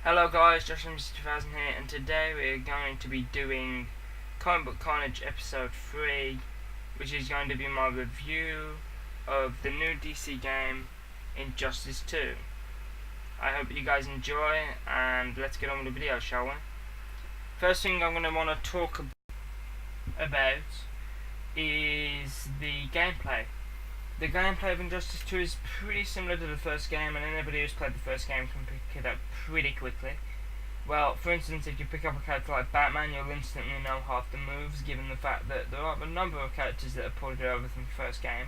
Hello guys, Josh from Mr. 2000 here, and today we're going to be doing Comic Book Carnage episode 3, which is going to be my review of the new DC game, Injustice 2. I hope you guys enjoy, and let's get on with the video, shall we? First thing I'm going to want to talk about is the gameplay. The gameplay of Injustice 2 is pretty similar to the first game, and anybody who's played the first game can pick it up pretty quickly. Well, for instance, if you pick up a character like Batman, you'll instantly know half the moves, given the fact that there are a number of characters that are ported over from the first game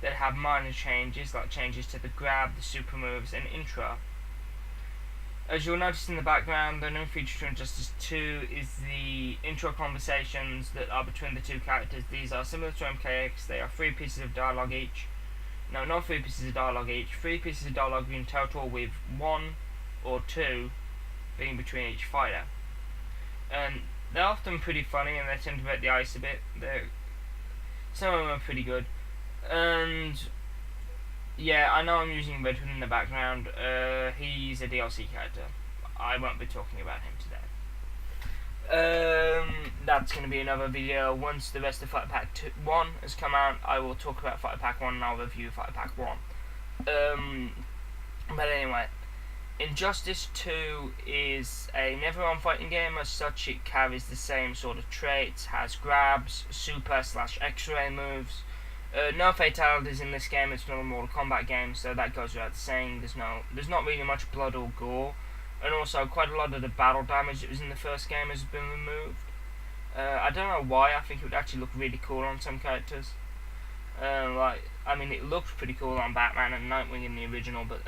that have minor changes, like changes to the grab, the super moves, and intro. As you'll notice in the background, the new feature to Injustice 2 is the intro conversations that are between the two characters. These are similar to MKX, they are 3 pieces of dialogue each. No, not 3 pieces of dialogue each, 3 pieces of dialogue in total, with 1 or 2 being between each fighter. And they're often pretty funny, and they tend to break the ice a bit. Some of them are pretty good. And yeah, I know I'm using Redwood in the background. He's a DLC character. I won't be talking about him today. That's going to be another video. Once the rest of Fighter Pack 1 has come out, I will talk about Fighter Pack 1 and I'll review Fighter Pack 1. But anyway, Injustice 2 is a never-on fighting game. As such, it carries the same sort of traits, has grabs, super/X-ray moves. No fatalities in this game. It's not a Mortal Kombat game, so that goes without saying. There's not really much blood or gore, and also quite a lot of the battle damage that was in the first game has been removed. I don't know why. I think it would actually look really cool on some characters. It looked pretty cool on Batman and Nightwing in the original, but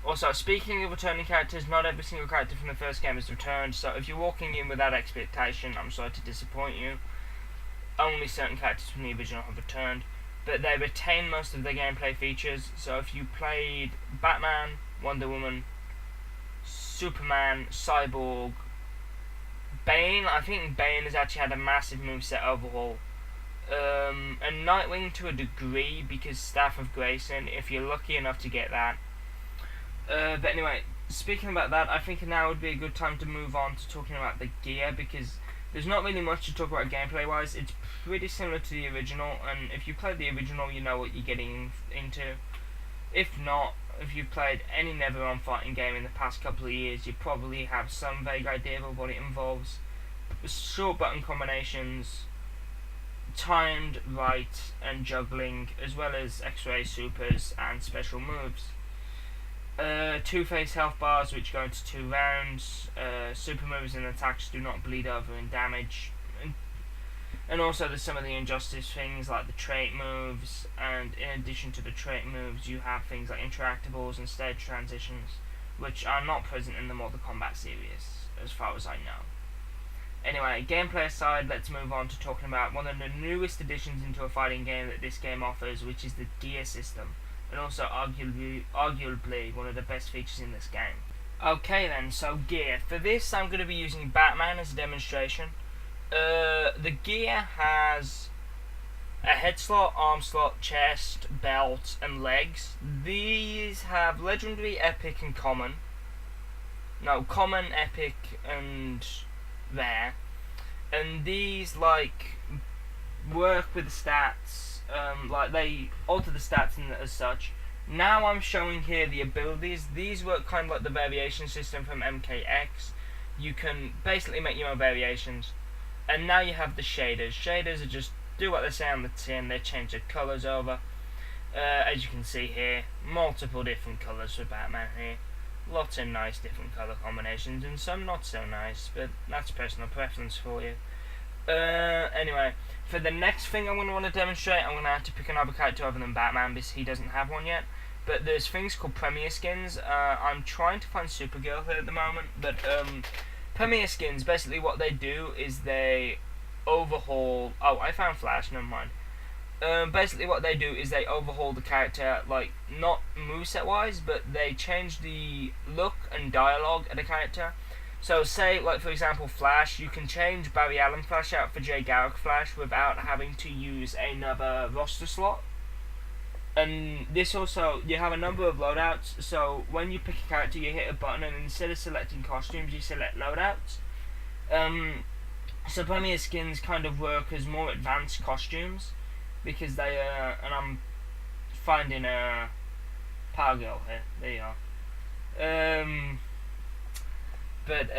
also, speaking of returning characters, not every single character from the first game has returned, so if you're walking in with that expectation, I'm sorry to disappoint you. Only certain characters from the original have returned, but they retain most of their gameplay features. So if you played Batman, Wonder Woman, Superman, Cyborg, Bane, I think Bane has actually had a massive moveset overhaul, and Nightwing to a degree, because Staff of Grayson, if you're lucky enough to get that. But anyway, speaking about that, I think now would be a good time to move on to talking about the gear, because there's not really much to talk about gameplay wise. It's pretty similar to the original, and if you played the original, you know what you're getting into. If not, if you've played any never-on fighting game in the past couple of years, you probably have some vague idea of what it involves. Short button combinations, timed right, and juggling, as well as X-ray supers and special moves. Two-phase health bars, which go into 2 rounds. Super moves and attacks do not bleed over in damage. And also there's some of the Injustice things, like the trait moves, and in addition to the trait moves, you have things like interactables and stage transitions, which are not present in the Mortal Kombat series, as far as I know. Anyway, gameplay aside, let's move on to talking about one of the newest additions into a fighting game that this game offers, which is the gear system, and also arguably one of the best features in this game. Okay then, so gear. For this, I'm going to be using Batman as a demonstration. The gear has a head slot, arm slot, chest, belt, and legs. These have legendary, epic, and common. No, common, epic, and rare. And these, work with the stats. They alter the stats as such. Now I'm showing here the abilities. These work kind of like the variation system from MKX. You can basically make your own variations. And now you have the shaders. Shaders are just do what they say on the tin. They change their colours over. As you can see here, multiple different colours for Batman here. Lots of nice different colour combinations, and some not so nice, but that's personal preference for you. Anyway, for the next thing I'm going to want to demonstrate, I'm going to have to pick another character other than Batman, because he doesn't have one yet. But there's things called Premier Skins. I'm trying to find Supergirl here at the moment, but Premier Skins, basically what they do is they overhaul... Oh, I found Flash, never mind. Basically what they do is they overhaul the character, not moveset wise, but they change the look and dialogue of the character. So say, for example, Flash, you can change Barry Allen Flash out for Jay Garrick Flash without having to use another roster slot. And this also, you have a number of loadouts, so when you pick a character you hit a button and instead of selecting costumes you select loadouts. So Premier skins kind of work as more advanced costumes because they and I'm finding a Power Girl here, there you are. But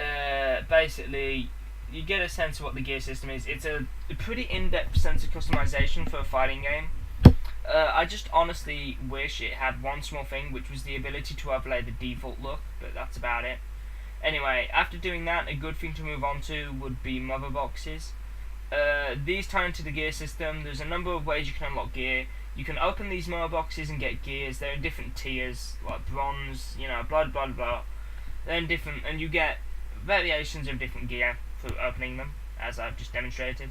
basically you get a sense of what the gear system is. It's a pretty in-depth sense of customization for a fighting game. I just honestly wish it had one small thing, which was the ability to overlay the default look, but that's about it. Anyway, after doing that, a good thing to move on to would be mother boxes. These tie into the gear system. There's a number of ways you can unlock gear. You can open these mother boxes and get gears. They're in different tiers, like bronze, blah blah blah. They're in different, and you get variations of different gear through opening them, as I've just demonstrated.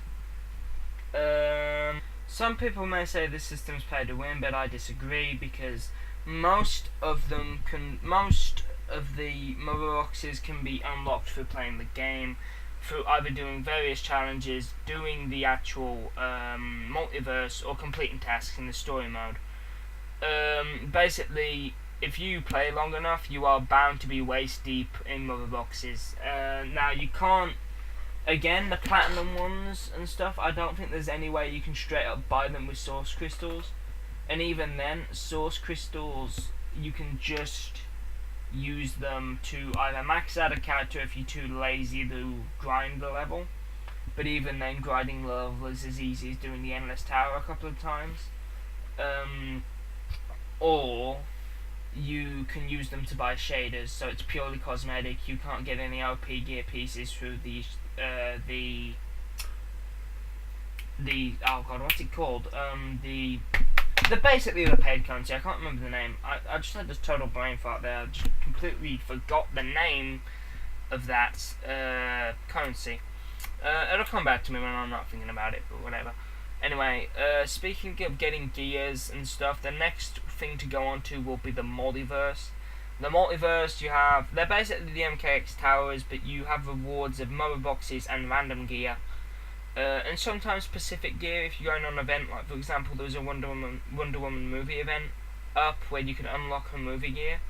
Some people may say this system's pay to win, but I disagree because most of the mother boxes can be unlocked through playing the game, through either doing various challenges, doing the actual multiverse, or completing tasks in the story mode. Basically, if you play long enough, you are bound to be waist deep in mother boxes. Now you can't. Again, the platinum ones and stuff, I don't think there's any way you can straight up buy them with source crystals. And even then, source crystals, you can just use them to either max out a character if you're too lazy to grind the level. But even then, grinding the level is as easy as doing the Endless Tower a couple of times. Or you can use them to buy shaders, so it's purely cosmetic. You can't get any OP gear pieces through the oh god, what's it called? The basically the paid currency. I can't remember the name. I just had this total brain fart there. I just completely forgot the name of that currency. It'll come back to me when I'm not thinking about it, but whatever. Anyway, speaking of getting gears and stuff, the next thing to go on to will be the Multiverse. The Multiverse, they're basically the MKX towers, but you have rewards of mother boxes and random gear. And sometimes specific gear if you're going on an event, like for example there was a Wonder Woman movie event up where you can unlock her movie gear,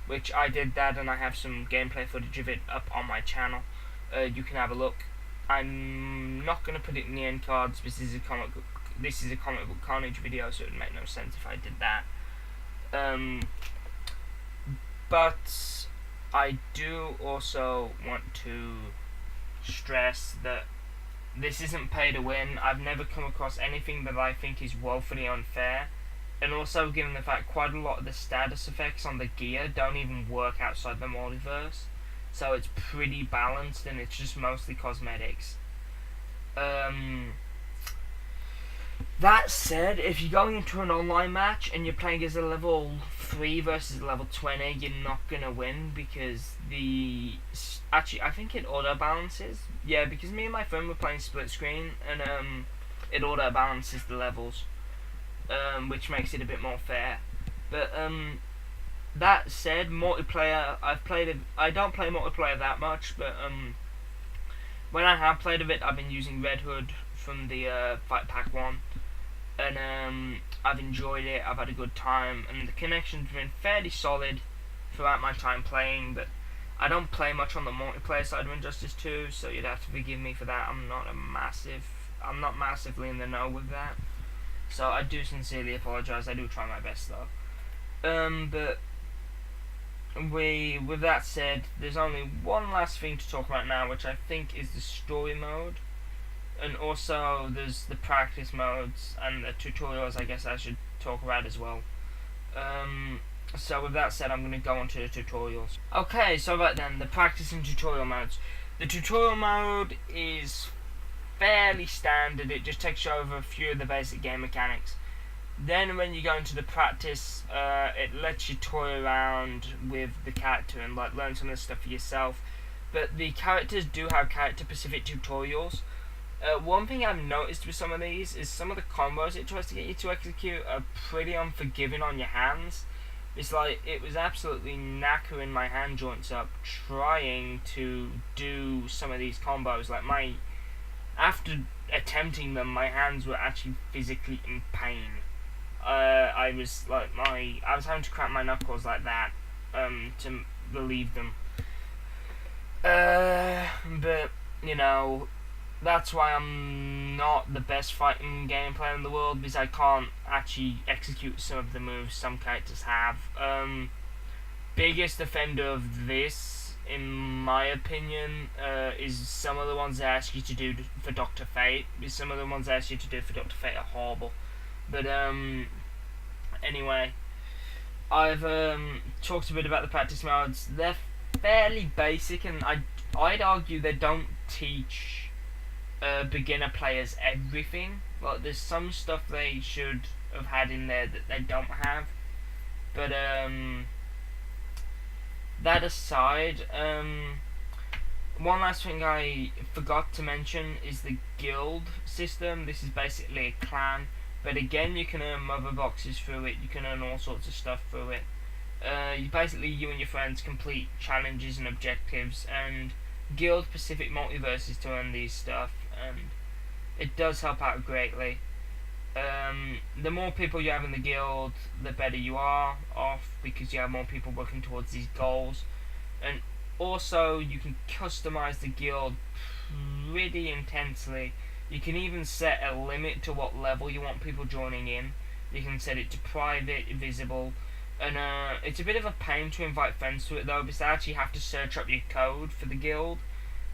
which I did that and I have some gameplay footage of it up on my channel. You can have a look. I'm not going to put it in the end cards because this is a comic book Carnage video, so it would make no sense if I did that. But I do also want to stress that this isn't pay to win. I've never come across anything that I think is woefully unfair, and also given the fact quite a lot of the status effects on the gear don't even work outside the multiverse, so it's pretty balanced and it's just mostly cosmetics. That said, if you're going into an online match and you're playing as a level 3 versus a level 20, you're not gonna win because actually I think it auto balances. Yeah, because me and my friend were playing split screen and it auto balances the levels, which makes it a bit more fair. But that said, multiplayer, I don't play multiplayer that much, but when I have played a bit, I've been using Red Hood from the Fight Pack 1, and I've enjoyed it. I've had a good time, and the connection's been fairly solid throughout my time playing, but I don't play much on the multiplayer side of Injustice 2, so you'd have to forgive me for that. I'm not massively in the know with that, so I do sincerely apologise. I do try my best though. But with that said, there's only one last thing to talk about now, which I think is the story mode. And also there's the practice modes and the tutorials I guess I should talk about as well. So with that said, I'm going to go on to the tutorials. Okay, so right then, the practice and tutorial modes. The tutorial mode is fairly standard. It just takes you over a few of the basic game mechanics. Then when you go into the practice, it lets you toy around with the character and like learn some of the stuff for yourself. But the characters do have character specific tutorials. One thing I've noticed with some of these is some of the combos it tries to get you to execute are pretty unforgiving on your hands. It's like, it was absolutely knackering my hand joints up trying to do some of these combos. Like after attempting them, my hands were actually physically in pain. I was having to crack my knuckles like that to relieve them. But you know, that's why I'm not the best fighting game player in the world, because I can't actually execute some of the moves some characters have. Biggest offender of this, in my opinion, is some of the ones they ask you to do for Dr. Fate. Some of the ones they ask you to do for Dr. Fate are horrible. But anyway, I've talked a bit about the practice modes. They're fairly basic, and I'd argue they don't teach beginner players everything. Like, there's some stuff they should have had in there that they don't have. But that aside, one last thing I forgot to mention is the guild system. This is basically a clan, but again, you can earn mother boxes through it. You can earn all sorts of stuff through it. You and your friends complete challenges and objectives, and guild specific multiverses to earn these stuff, and it does help out greatly. The more people you have in the guild, the better you are off, because you have more people working towards these goals. And also, you can customize the guild pretty intensely. You can even set a limit to what level you want people joining in. You can set it to private, visible, and it's a bit of a pain to invite friends to it though, because they actually have to search up your code for the guild.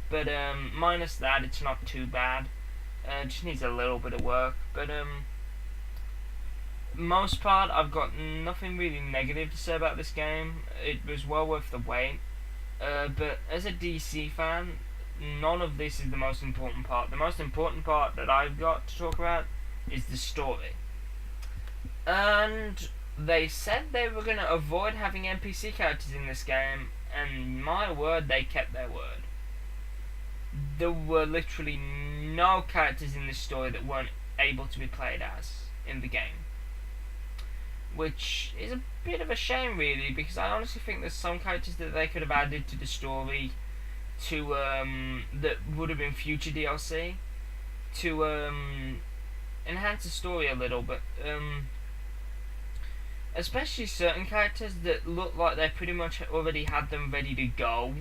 But minus that, it's not too bad. It just needs a little bit of work, but most part, I've got nothing really negative to say about this game. It was well worth the wait. But as a DC fan, none of this is the most important part. The most important part that I've got to talk about is the story. And they said they were going to avoid having NPC characters in this game, and my word, they kept their word. There were literally no characters in this story that weren't able to be played as in the game, which is a bit of a shame really, because I honestly think there's some characters that they could have added to the story to that would have been future DLC to enhance the story a little, but especially certain characters that look like they pretty much already had them ready to go.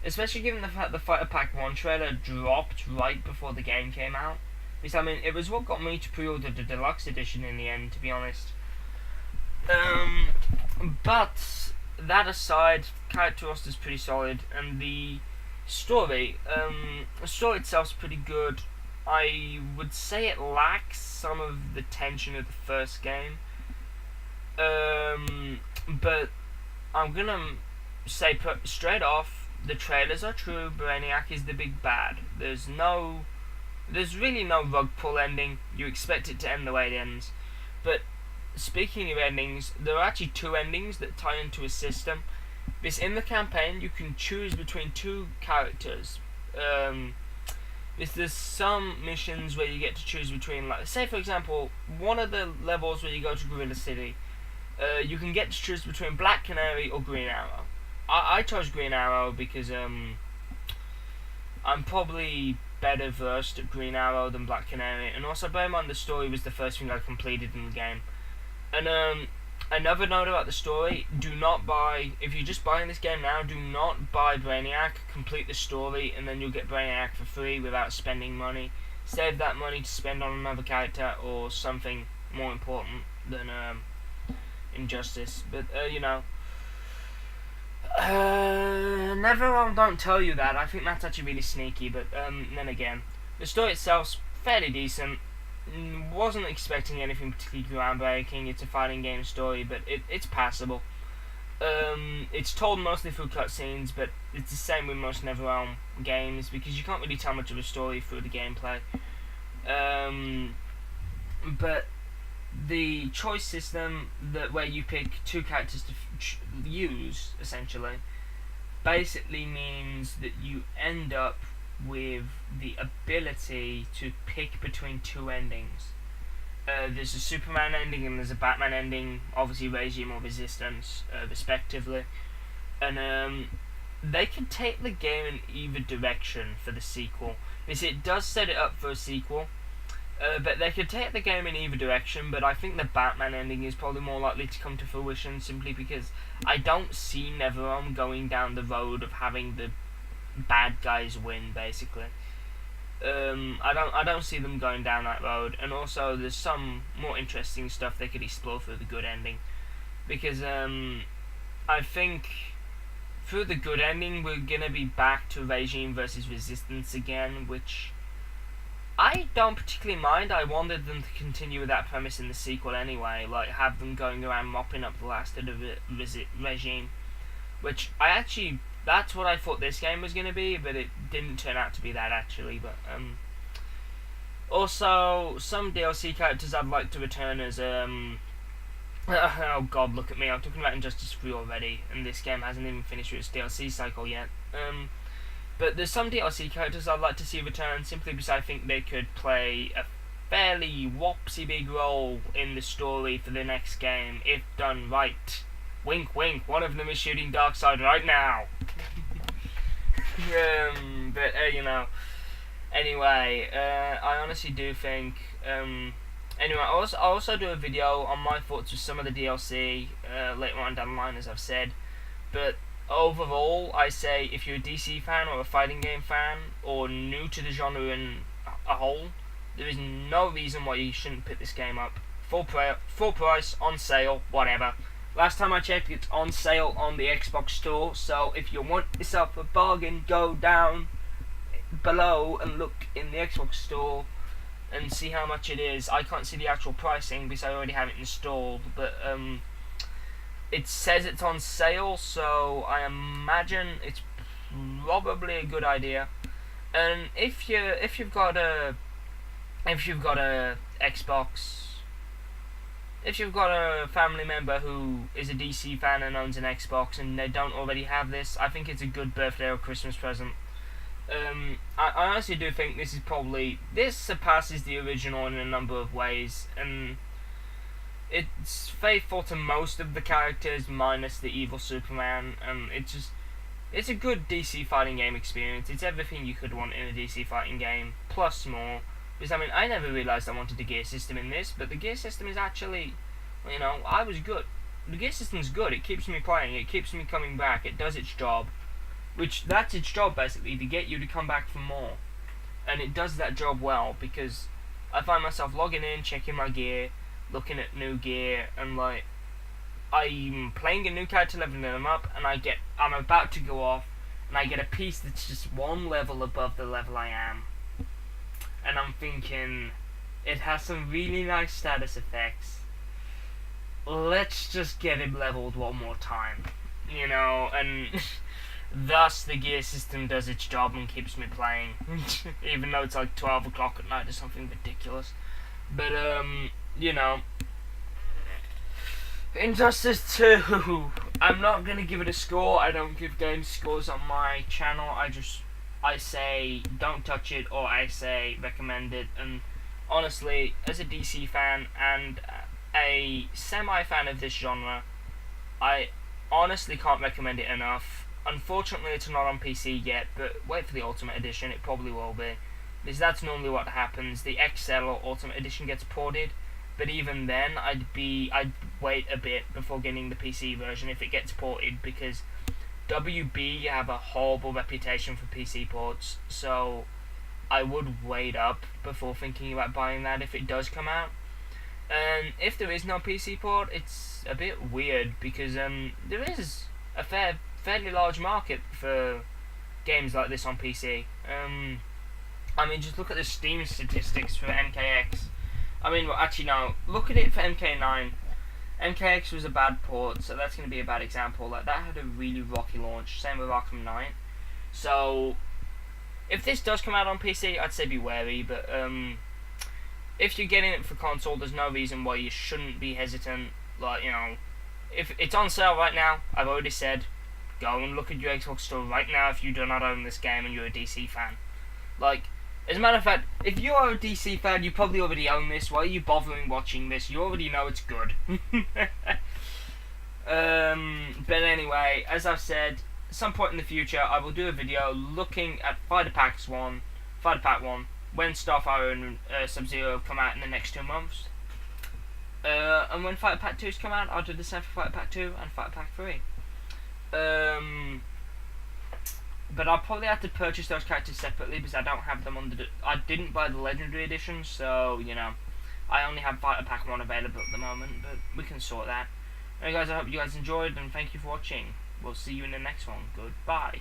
Especially given the fact the Fighter Pack 1 trailer dropped right before the game came out. Because, I mean, it was what got me to pre-order the deluxe edition in the end, to be honest. But that aside, character roster's pretty solid, and the story itself's pretty good. I would say it lacks some of the tension of the first game. But I'm gonna say straight off, the trailers are true. Brainiac is the big bad. There's really no rug pull ending. You expect it to end the way it ends. But speaking of endings, there are actually two endings that tie into a system. Because in the campaign, you can choose between two characters. There's some missions where you get to choose between, like, say for example, one of the levels where you go to Gorilla City, you can get to choose between Black Canary or Green Arrow. I chose Green Arrow because I'm probably better versed at Green Arrow than Black Canary, and also bear in mind the story was the first thing I completed in the game. And another note about the story: do not buy, if you're just buying this game now, do not buy Brainiac. Complete the story, and then you'll get Brainiac for free without spending money. Save that money to spend on another character or something more important than Injustice. But you know. Never don't tell you that. I think that's actually really sneaky, but then again, the story itself's fairly decent. Wasn't expecting anything particularly groundbreaking. It's a fighting game story, but it's passable. It's told mostly through cutscenes, but it's the same with most NetherRealm games, because you can't really tell much of a story through the gameplay. But the choice system where you pick two characters to use, essentially, basically means that you end up with the ability to pick between two endings. There's a Superman ending and there's a Batman ending, obviously Regime or Resistance, respectively. And they can take the game in either direction for the sequel, because it does set it up for a sequel. But they could take the game in either direction, but I think the Batman ending is probably more likely to come to fruition simply because I don't see NetherRealm going down the road of having the bad guys win, basically. I don't see them going down that road, and also there's some more interesting stuff they could explore through the good ending, because I think through the good ending we're gonna be back to Regime versus Resistance again, which I don't particularly mind. I wanted them to continue with that premise in the sequel anyway, like have them going around mopping up the last of the Regime, which that's what I thought this game was going to be, but it didn't turn out to be that actually. But also some DLC characters I'd like to return as oh god, look at me! I'm talking about Injustice 3 already, and this game hasn't even finished its DLC cycle yet. But there's some DLC characters I'd like to see return simply because I think they could play a fairly whoopsie big role in the story for the next game if done right. Wink wink, one of them is shooting Darkseid right now. But you know, anyway, I honestly do think anyway, I'll also do a video on my thoughts with some of the DLC later on down the line, as I've said. But overall, I say if you're a DC fan or a fighting game fan or new to the genre in a whole, there is no reason why you shouldn't pick this game up. Full price, on sale, whatever. Last time I checked, it's on sale on the Xbox store, so if you want yourself a bargain, go down below and look in the Xbox store and see how much it is. I can't see the actual pricing because I already have it installed, but it says it's on sale, so I imagine it's probably a good idea. And if you've got a Xbox, if you've got a family member who is a DC fan and owns an Xbox and they don't already have this, I think it's a good birthday or Christmas present. I honestly do think this surpasses the original in a number of ways, and it's faithful to most of the characters minus the evil Superman, and it's a good DC fighting game experience. It's everything you could want in a DC fighting game, plus more. Because I mean, I never realised I wanted the gear system in this, but the gear system is actually, you know, I was good. The gear system's good, it keeps me playing, it keeps me coming back, it does its job. That's its job basically, to get you to come back for more. And it does that job well, because I find myself logging in, checking my gear, looking at new gear, and like, I'm playing a new character, leveling them up, and I'm about to go off, and I get a piece that's just one level above the level I am. And I'm thinking, it has some really nice status effects. Let's just get him leveled one more time, you know, and thus the gear system does its job and keeps me playing, even though it's like 12 o'clock at night or something ridiculous. But you know, Injustice 2, I'm not gonna give it a score. I don't give games scores on my channel. I say don't touch it, or I say recommend it. And honestly, as a DC fan and a semi-fan of this genre, I honestly can't recommend it enough. Unfortunately, it's not on PC yet, but wait for the Ultimate Edition, it probably will be. Because that's normally what happens. The XL or Ultimate Edition gets ported, but even then, I'd wait a bit before getting the PC version if it gets ported, because WB have a horrible reputation for PC ports, so I would wait up before thinking about buying that if it does come out. And if there is no PC port, it's a bit weird, because there is a fairly large market for games like this on PC. I mean, just look at the Steam statistics for MKX. I mean, well, actually no, look at it for MK9. MKX was a bad port, so that's going to be a bad example. Like, that had a really rocky launch, same with Arkham Knight. So, if this does come out on PC, I'd say be wary, but if you're getting it for console, there's no reason why you shouldn't be hesitant. Like, you know, if it's on sale right now, I've already said, go and look at your Xbox store right now if you do not own this game and you're a DC fan. Like, as a matter of fact, if you are a DC fan, you probably already own this. Why are you bothering watching this? You already know it's good. But anyway, as I've said, at some point in the future, I will do a video looking at Fighter Pack 1, when Starfire and Sub-Zero come out in the next 2 months. And when Fighter Pack 2's come out, I'll do the same for Fighter Pack 2 and Fighter Pack 3. But I'll probably have to purchase those characters separately because I don't have them on I didn't buy the Legendary Edition, so, you know, I only have Fighter Pack 1 available at the moment, but we can sort that. Anyway guys, I hope you guys enjoyed, and thank you for watching. We'll see you in the next one. Goodbye.